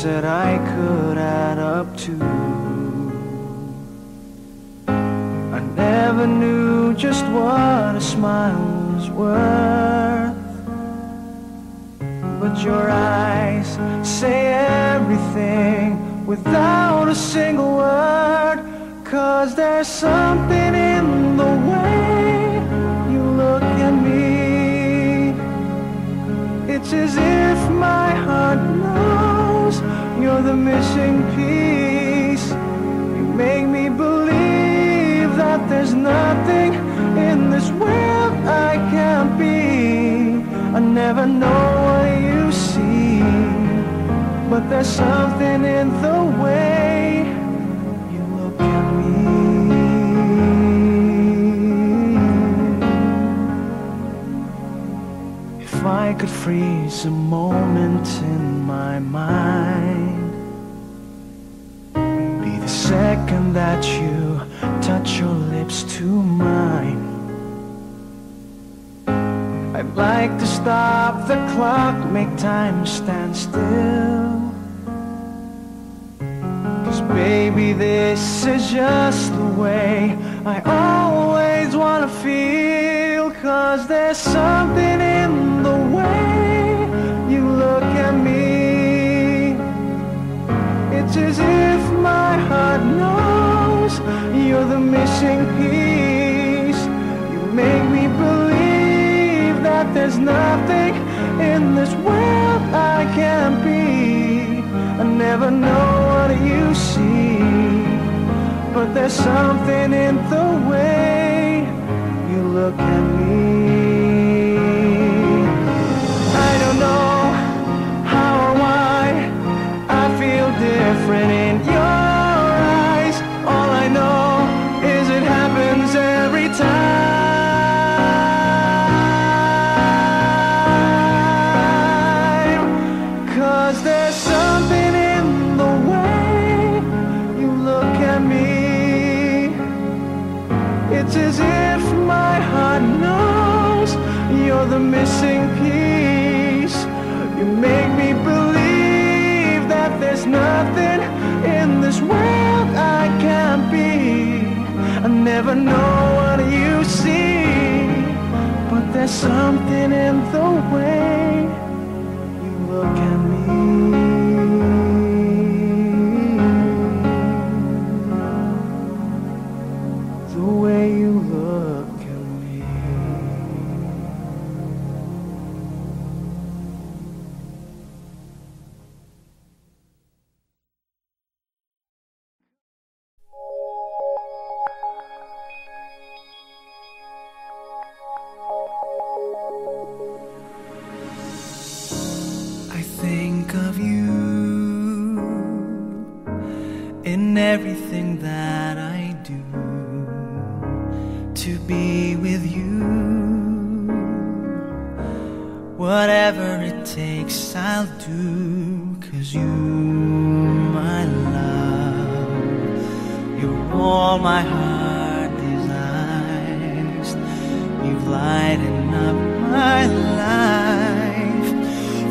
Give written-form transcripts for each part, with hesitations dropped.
things that I could add up to. I never knew just what a smile was worth, but your eyes say everything without a single word. 'Cause there's something in the way you look at me. It's as if my heart knows you're the missing piece. You make me believe that there's nothing in this world I can't be. I never know what you see, but there's something in the way you look at me. If I could freeze a moment in my mind, be the second that you touch your lips to mine. I'd like to stop the clock, make time stand still. 'Cause baby, this is just the way I always wanna feel. 'Cause there's something in the way you look at me. It's as if my heart knows you're the missing piece. You make me believe that there's nothing in this world I can't be. I never know what you see, but there's something in the way you look at me. I don't know how or why I feel different in your eyes. All I know is it happens every time. 'Cause there's something in the way you look at me. It's as if my heart knows you're the missing piece. You make me believe that there's nothing in this world I can't be. I never know what you see, but there's something in the way you look at me. The way you look at me. I think of you in everything that I do. To be with you, whatever it takes I'll do. 'Cause you, my love, you're all my heart desires. You've lightened up my life.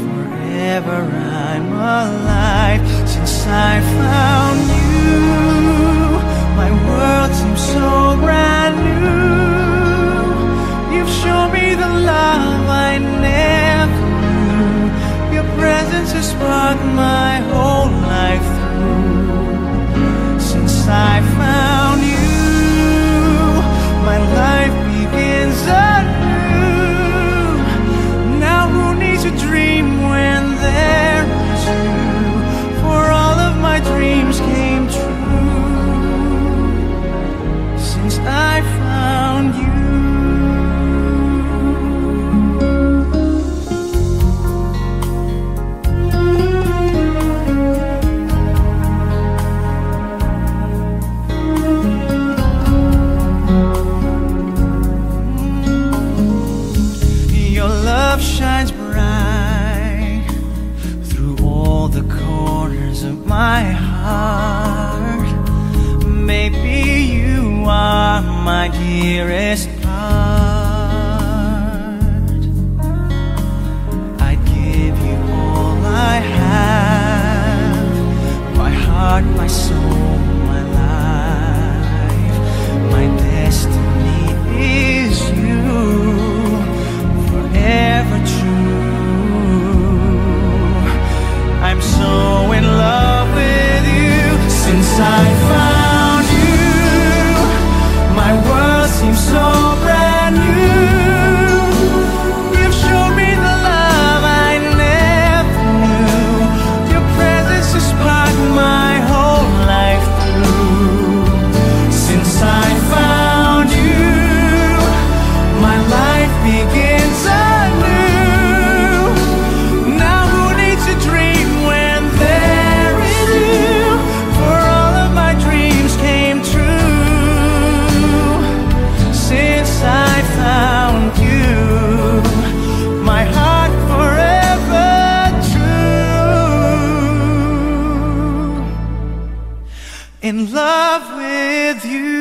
Forever I'm alive. Since I found you, my world seems so brand new. You've shown me the love I never knew. Your presence has sparked my whole life through. Since I found you, my life begins anew. Now who needs a dream when there is you? For all of my dreams came my life. My destiny is you, forever true. I'm so in love with you since I found you. My world seems so brand new. You've shown me the love I never knew. Your presence has sparked my whole life through. Since I found you, my life begins anew. Now who needs a dream when there is you? For all of my dreams came true. Since I found you, my heart forever true. In love with you.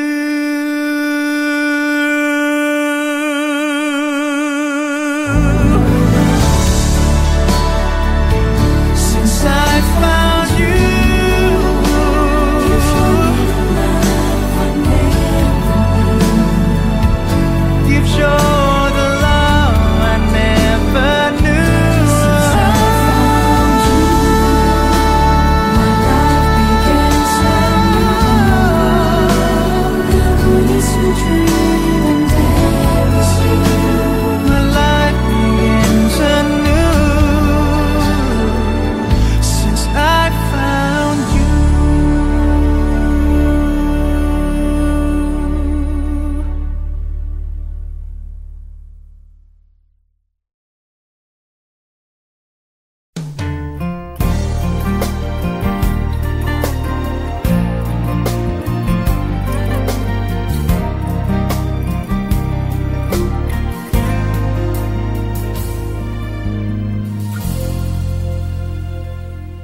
Since I found you, you've shown the love I never knew. Since I found you, my life begins anew. Who needs to dream and there is you? My life begins anew. Since I found you.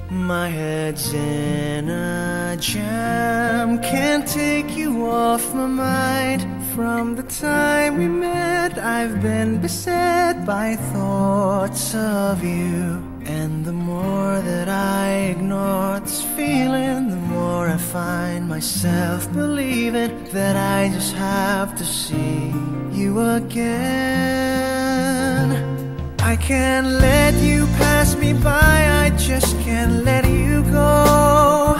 My head's in a jam, can't take you off my mind. From the time we met, I've been beset by thoughts of you. And the more that I ignore this feeling, the more I find myself believing that I just have to see you again. I can't let you pass me by, I just can't let you go.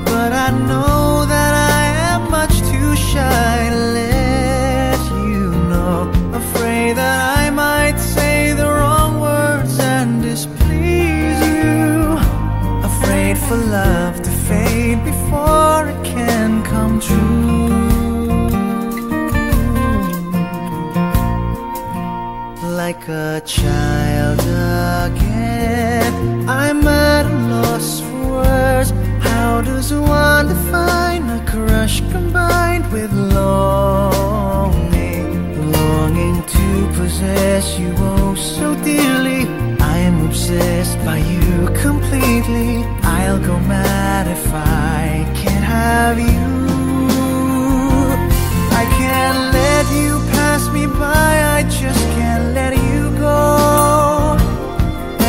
But I know that I am much too shy to let you know. Afraid that I might say the wrong words and displease you. Afraid for love to fade before it can come true. Like a child again, I'm at a loss for words. How does one define a crush combined with longing? Longing to possess you oh so dearly. I'm obsessed by you completely. I'll go mad if I can't have you. I can't let you pass me by, I just can't let you go.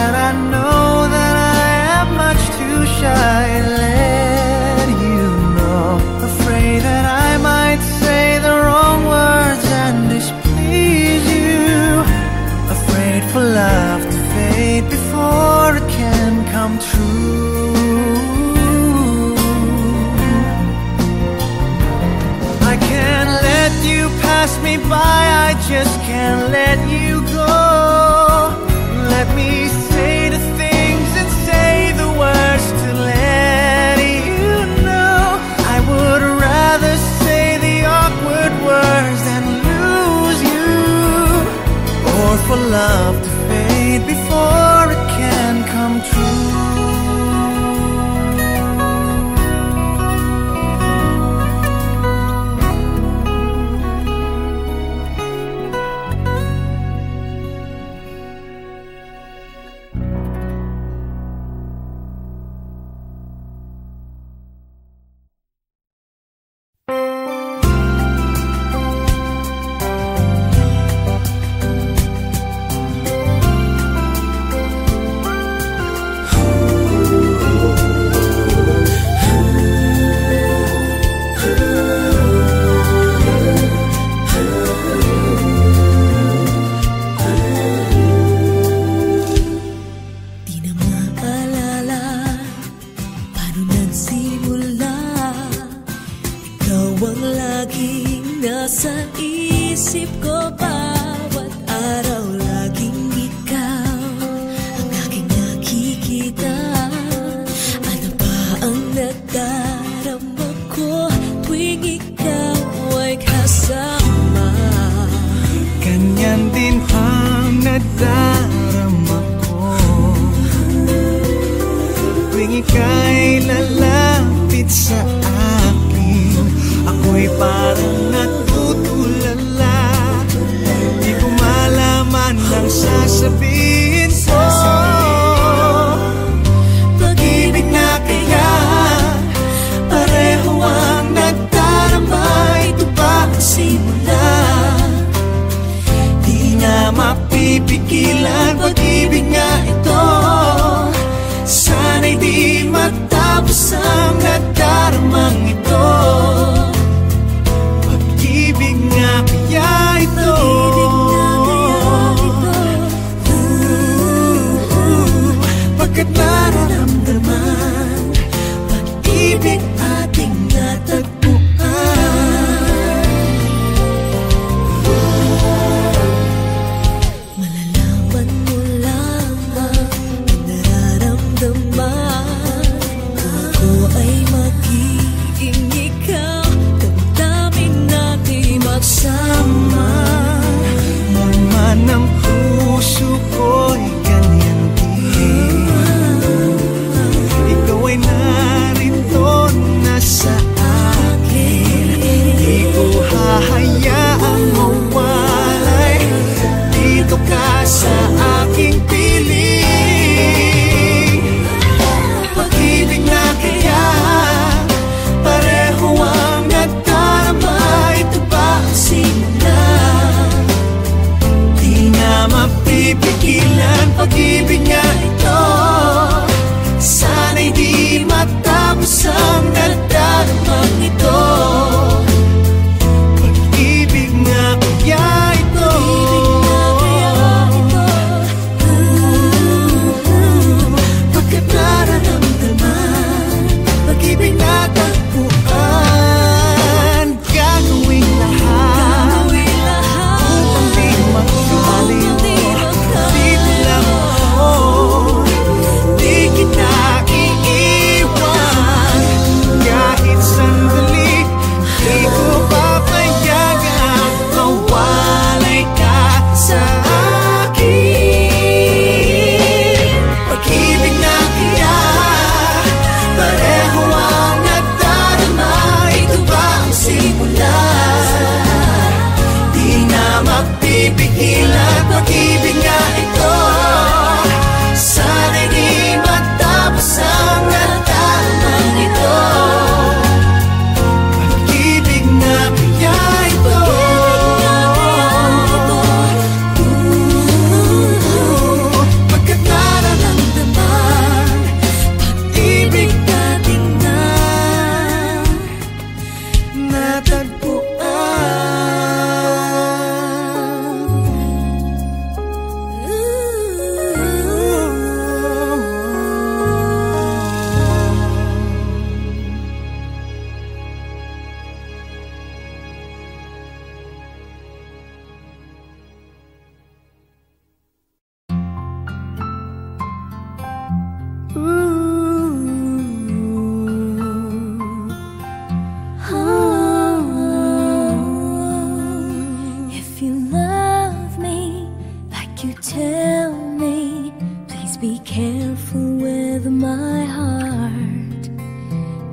And I know that I am much too shy to let you know. Afraid that I might say the wrong words and displease you. Afraid for love to fade before it can come true. I can't let you pass me by, I just can't let you go. Let me say the things and say the words to let you know. I would rather say the awkward words than lose you. Or for love to fade before it can come true. Nasa isip ko bawat araw, laging ikaw ang aking nakikita. Ano ba ang nadarama ko tuwing ikaw ay kasama? Ganyan din ang nadarama ko tuwing ika'y lalapit sa akin. Ako'y parang natutulala, di ko malaman ang sasabihin ko. Pag-ibig na kaya pareho ang nadarama. Ito ba ang simula? Di na mapipigilan. Pag-ibig nga ito, sana'y di matapos ang nadaramang ito. Pag-ibig nga kaya ito, pagkat nararamdaman pag-ibig ating natagpuan. Malalaman mo lamang ang nararamdaman kung ako ay magiging ikaw. Damdamin natin magsama. Man ang puso ko'y ganyan din. Ikaw ay narito na sa akin. Di ko hahayaang mawalay. Dito ka sa aking piling. Pag-ibig na kaya pareho ang nadarama. Ito ba ang simula? Di na mapipigilan. Pag-ibig nga ito, sana'y di matapos ang nadaramang ito. Pag-ibig nga kaya ito, pagkat nararamdaman pag-ibig na tagpuan. Gagawin lahat upang di magkaliw. Dito lang ako, di kita iiwan. Kahit sandali, di ko papayagan mawalay ka sa akin. Pag-ibig na kaya pareho ang nadarama. Ito ba ang simula? Di na mapipigilan. Pag-ibig nga ito, sana'y di matapos ang nadaramang ito. Pag-ibig na kaya ito, pagkat nararamdaman pag-ibig natin na If you love me like you tell me, please be careful with my heart.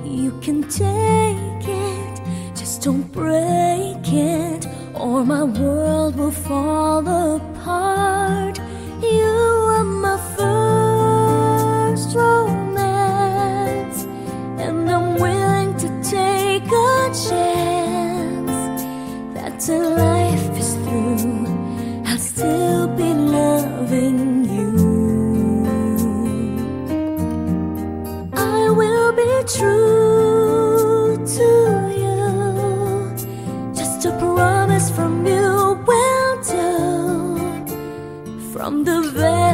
You can take it, just don't break it, or my world will fall apart. You are my first romance, and I'm willing to take a chance that till life is through, I'll still be loving you. I will be true to you, just a promise from you will do. From the very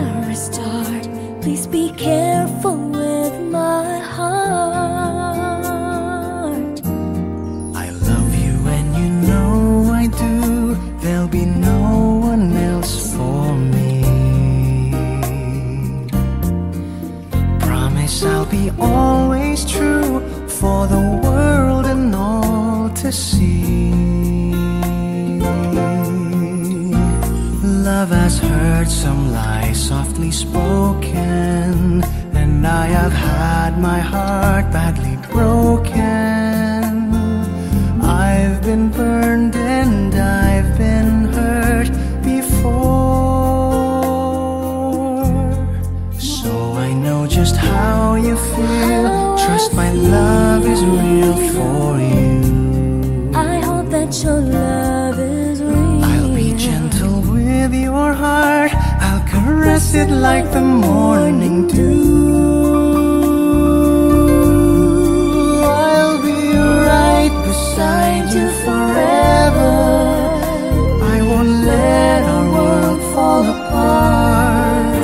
the sea. Love has heard some lies softly spoken, and I have had my heart badly broken. I've been burned and I've been hurt before, so I know just how you feel. Trust my love is real for you. I hope that your love is real. I'll be gentle with your heart. I'll caress it like the morning dew. I'll be right beside you forever. I won't let our world fall apart.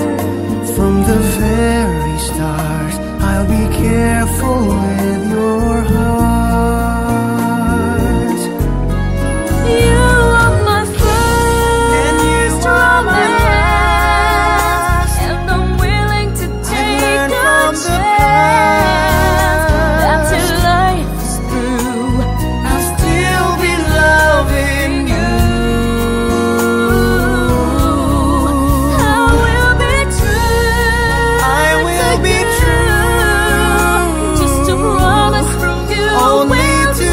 From the very start, I'll be careful with your heart. You are my friend, And you are are my last, and I'm willing to take a learned from the chance that past. till life is through, I'll still be loving you. I will be true. I will be to true. you. Just a promise from you. Only will to do. you.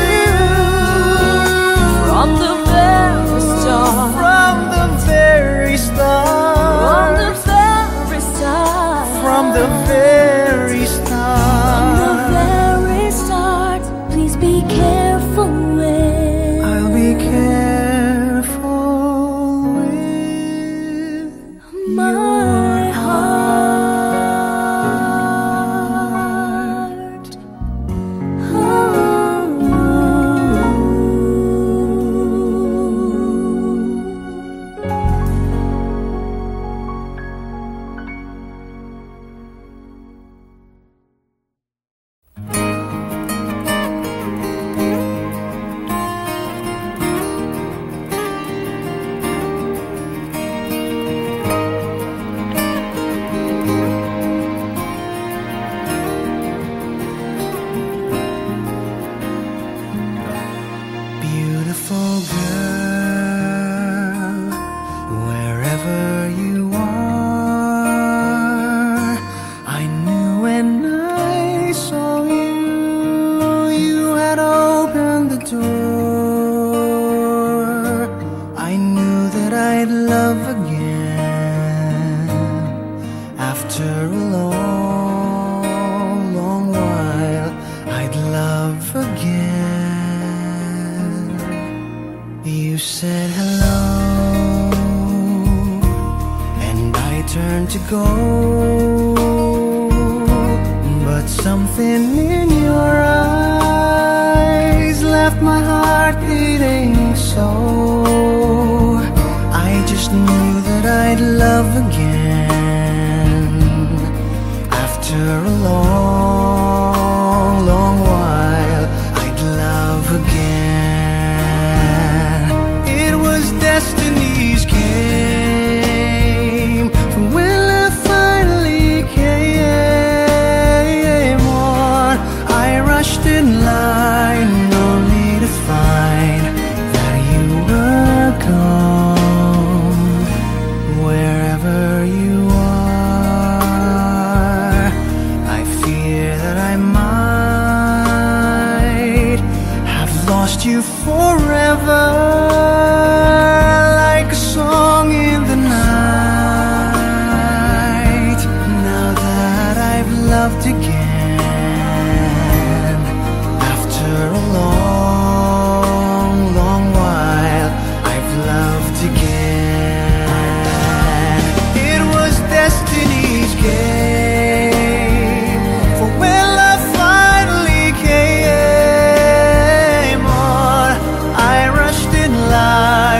From the very start. From the very start. From the very start. From the very From start. the very start. Please be careful with I'll be careful with my heart. Beautiful girl, wherever you are, I knew when I saw you, you had opened the door. I knew that I'd love again after a long, long while. I'd love again. You said hello, and I turned to go, but something in your eyes left my heart beating so. I just knew that I'd love again after a long, long while. I'd love again. It was destiny's game, for when love finally came on, I rushed in line only to find that you were gone. Wherever you are, I fear that I might have lost you forever, like a song in the night. Now that I've loved again, after a long, long while, I've loved again. It was destiny's game, for when love finally came on, I rushed in line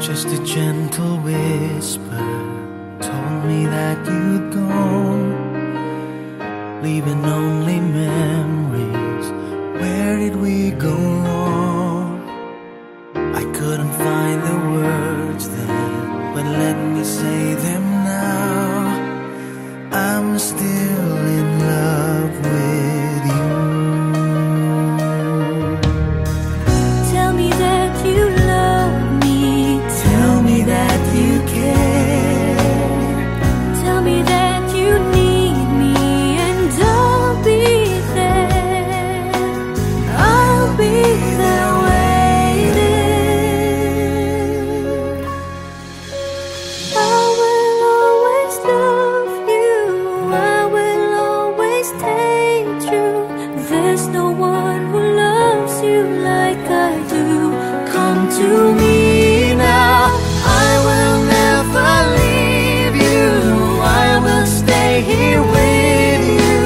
Just a gentle whisper told me that you'd gone, leaving only memories. Where did we go wrong? I couldn't find the words then, but let me say them now. I'm still in love with you. Tell me that you love me. Tell me that you care. Tell me that you need me, and I'll be there. I'll be there waiting. I will always love you. I will always stay true. There's no one who loves you like I do. Come to me now. I will never leave you. I will stay here with you.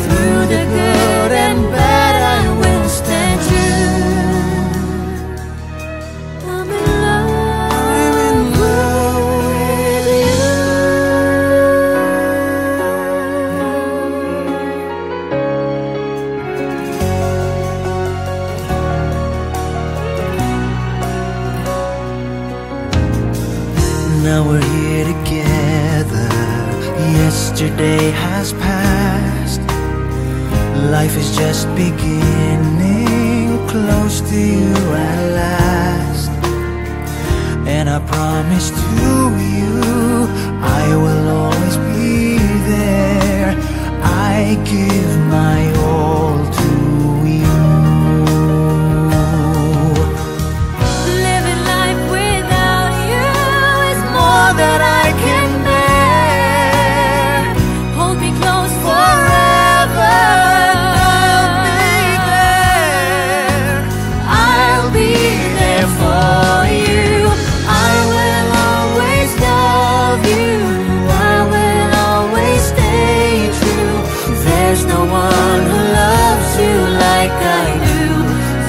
Through the good and bad, I will stand true. I'm in love with you. Now we're here together. Yesterday has passed. Life is just beginning, close to you at last. And I promise to you, I will always be there. I give my all to you. Living life without you is more than I can bear. Hold me close forever. I'll be there for you. I will always love you. I will always stay true. There's no one who loves you like I do.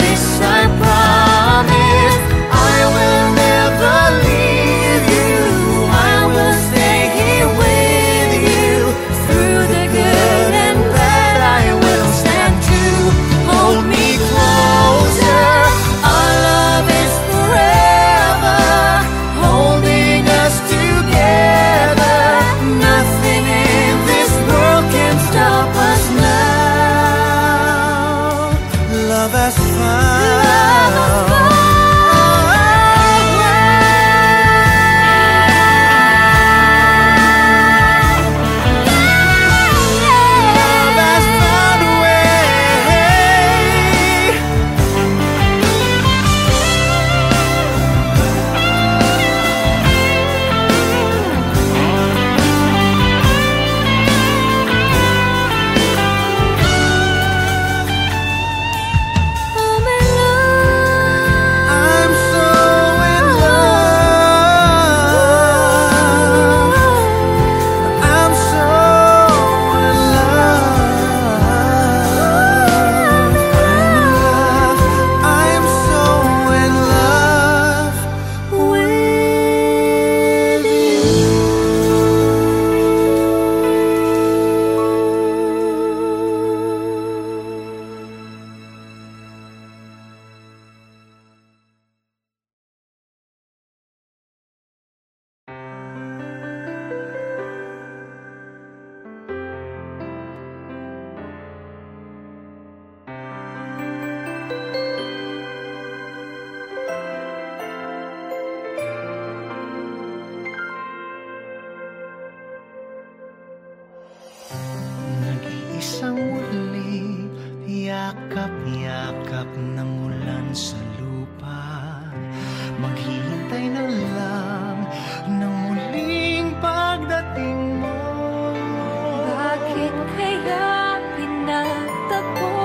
This I promise. I will never leave you. I will stay here with you. Through the good and bad, I will stand true. Hold me closer. Our love is forever, holding us together. Nothing in this world can stop us now. Love has found Love has found a way. I'm so in love. I'm so in love. I'm so in love with Nag-iisang muli, yakap-yakap ng ulan sa lupa. Maghihintay na lang ng muling pagdating mo. Bakit kaya pinagtagpo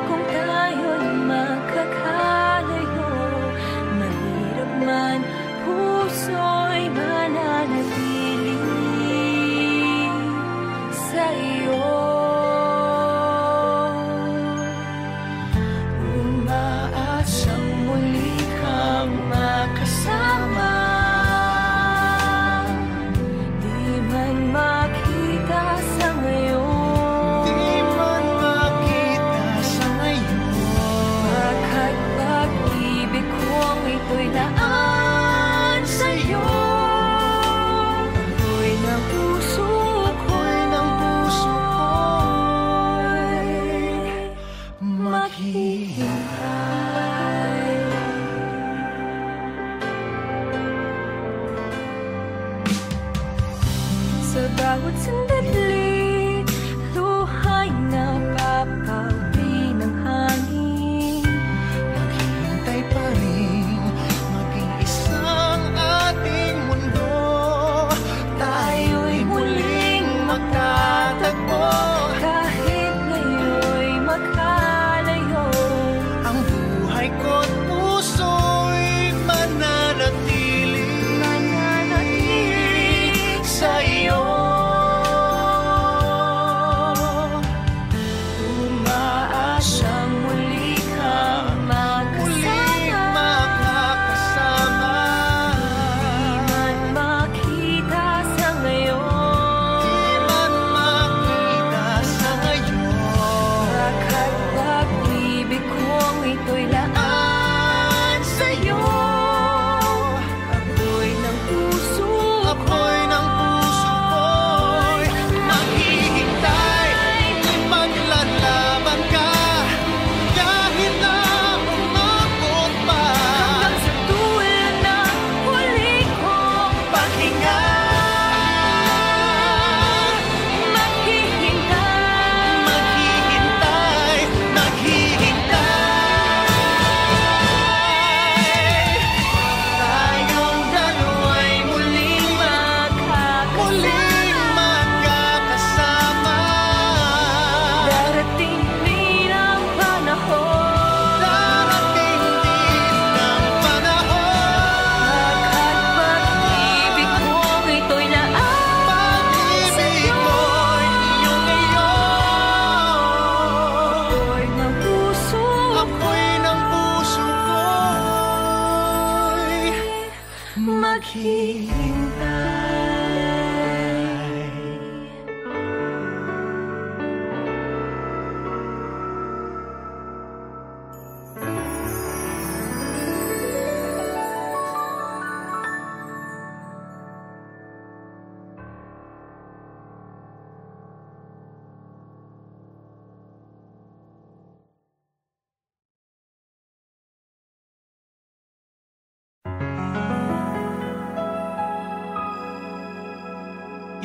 kung tayo'y magkakalayo? Mahirap man, puso'y mananatili sa iyo.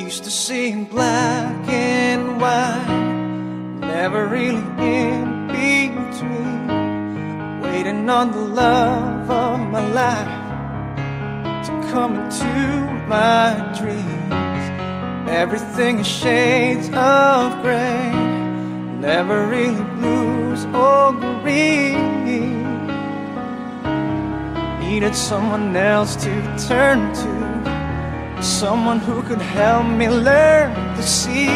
Used to see in black and white, never really in between. Waiting on the love of my life to come into my dreams. Everything is shades of gray, never really blues or green. Needed someone else to turn to, someone who could help me learn to see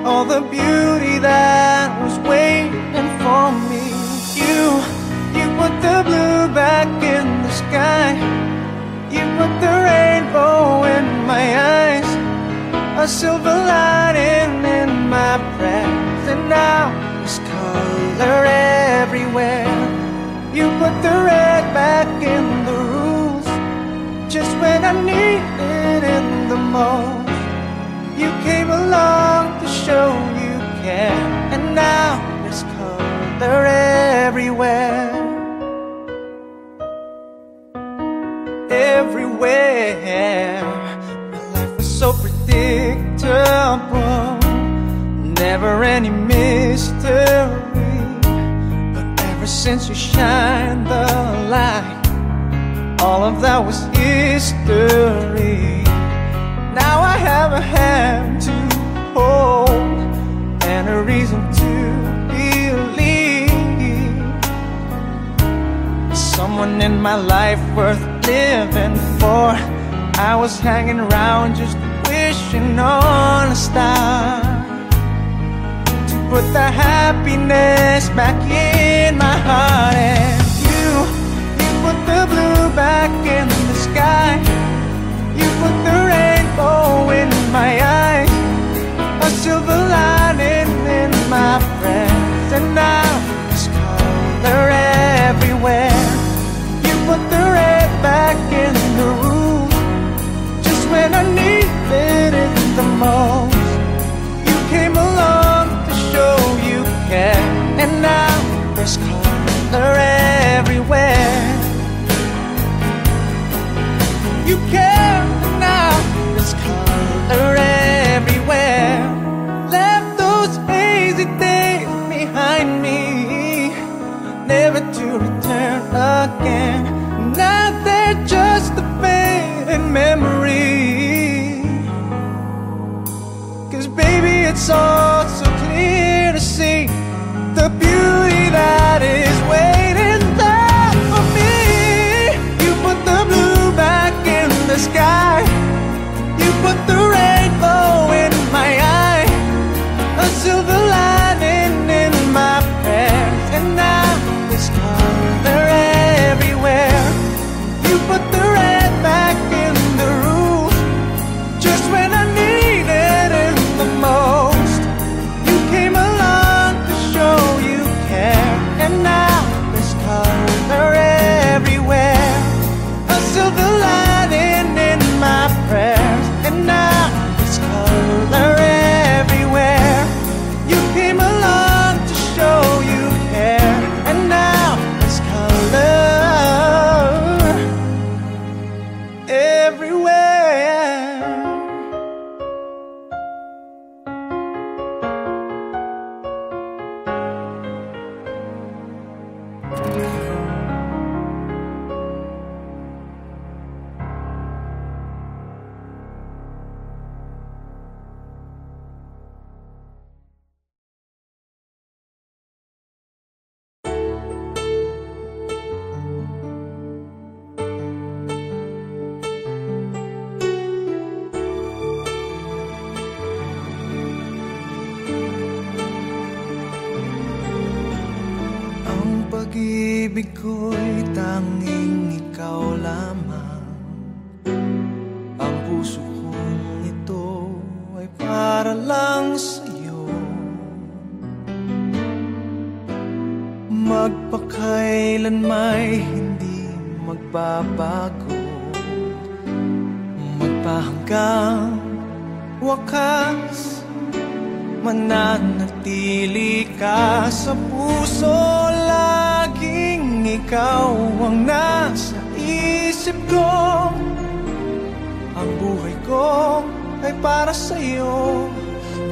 all the beauty that was waiting for me. You put the blue back in the sky, you put the rainbow in my eyes, a silver lining in my prayers, and now there's color everywhere. You put the red back in the rules, just when I needed it the most. You came along to show you care, and now there's color everywhere. Everywhere. My life was so predictable, never any mystery. But ever since you shined the light, all of that was history. Now I have a hand to hold and a reason to believe. Someone in my life worth living for. I was hanging around just wishing on a star to put the happiness back in my heart. And you put the blue back in the sky, you put the rainbow in my eyes, a silver lining in my prayers, and now there's color everywhere. You put the red back in the room, just when I needed it the most. You came along to show you care, and now there's color everywhere. You care, and now there's color everywhere. Left those hazy days behind me, never to return again. Now they're just a fading memory. 'Cause baby, it's all so clear to see the beauty that is waiting there for me. You put the blue back in the sky, you put the rainbow in my eye, a silver lining in my prayers, and now there's color everywhere. You put the red back in the rules, just when I needed it the most. You came along to show you care, and now there's color everywhere, a silver lining in my prayers, and now there's color everywhere. You came along to show you care, and now there's color everywhere. Pag-ibig ko'y tanging ikaw lamang. Ang puso kong ito ay para lang sa'yo. Magpakailan may hindi magbabago, magpahanggang wakas, mananatili ka sa puso. Laging ikaw ang nasa isip ko. Ang buhay ko ay para sa'yo,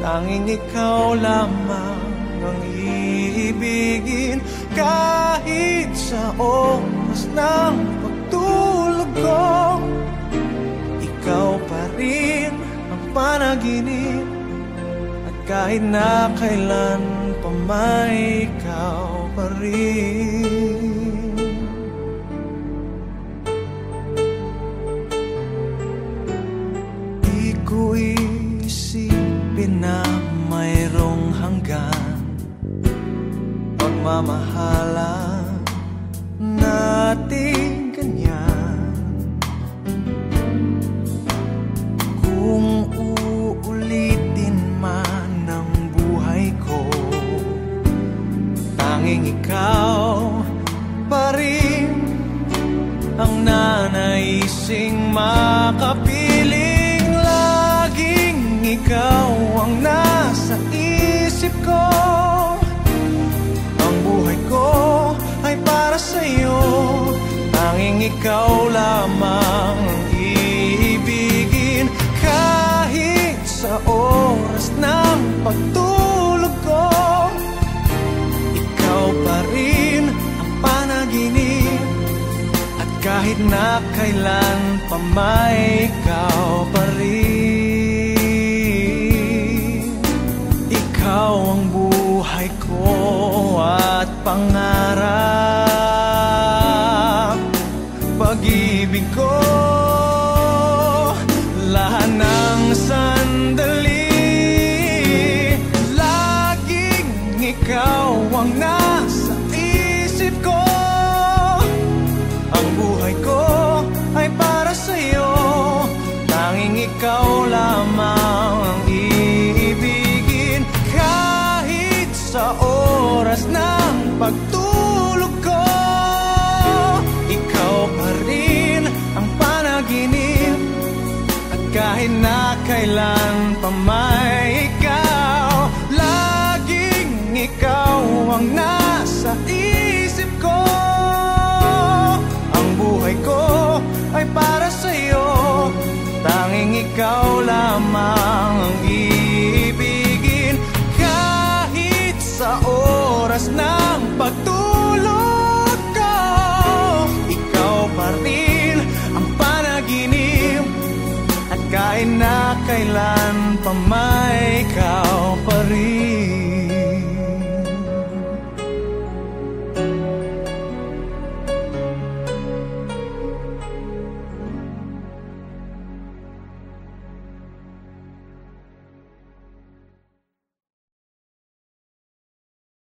tanging ikaw lamang ang iibigin. Kahit sa oras ng pagtulog ko, ikaw pa rin ang panaginip. At kahit na kailan pa may ikaw pa rin. Di ko isipin na mayroong hanggan pagmamahalan natin ganyan. Kung uulitin man ang buhay ko, tanging ikaw pa rin ang nanaising makapiling. Laging ikaw ang nasa isip ko. Ang buhay ko ay para sa'yo, tanging ikaw lamang ang iibigin. Kahit sa oras ng pagtulog ko, ikaw pa rin ang panaginip. At kahit na kailan pa may ikaw pa rin. Ikaw ang buhay ko at pangarap, pag-ibig ko, lahat ng sandali. Laging ikaw ang nasa isip ko. Ang buhay ko ay para sa'yo, tanging ikaw lamang ang iibigin. Kahit sa oras ng pagtulog ko, ikaw pa rin ang panaginip. At kahit na kailan pa may ikaw, laging ikaw ang nasa isip ko. Ang buhay ko ay para sa'yo, tanging ikaw lamang ang iibigin. Kahit sa oras ng pagtulog ko, ikaw pa rin ang panaginip. At kahit na kailan pa may ikaw pa rin.